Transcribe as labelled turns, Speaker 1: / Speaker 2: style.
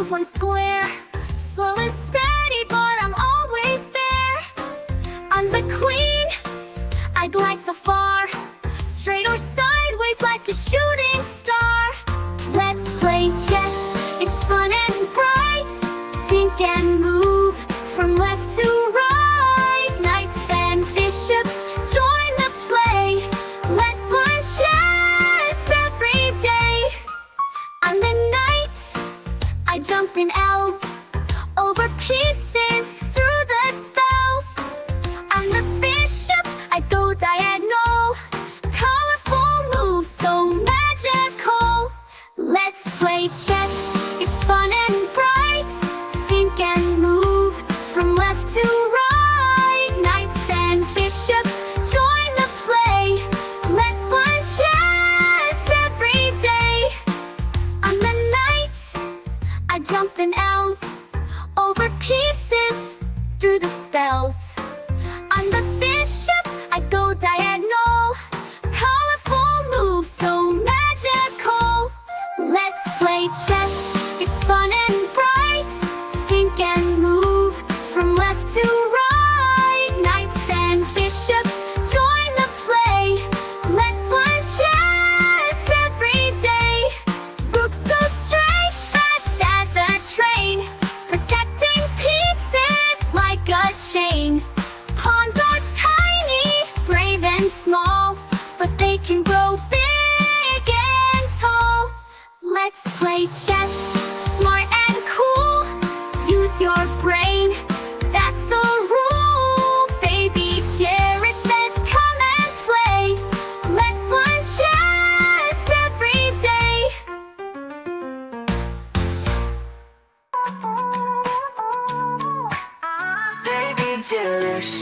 Speaker 1: move one square. Slow and steady, but I'm always there. I'm the queen, I'd like so far. Straight or sideways like a shooting star. Let's play chess, it's fun and bright. Think and move from left to right. Knights and bishops, join the play. Let's learn chess every day. I'm the knight, I jump in L's over pieces through the spells. I'm the bishop, I go diagonal. Colorful moves, so magical. Let's play chess, it's fun and bright. Think and move from left to right. Knights and bishops, join the play. Let's learn chess every day. I'm the knight, I jump in L's over pieces through the spells. I'm the bishop, I go diagonal. Colorful moves, so magical. Let's play chess, it's fun and bright. Think and move from left to right. Knights and bishops, join the play. Let's learn chess every day. Rooks go straight, fast as a train, protecting pieces like a chain. Pawns are tiny, brave and small, but they can grow big and tall. Let's play chess, smart and cool. Use your brain, that's the rule. Baby Jerish says come and play. Let's learn chess every day.
Speaker 2: Baby Jerish.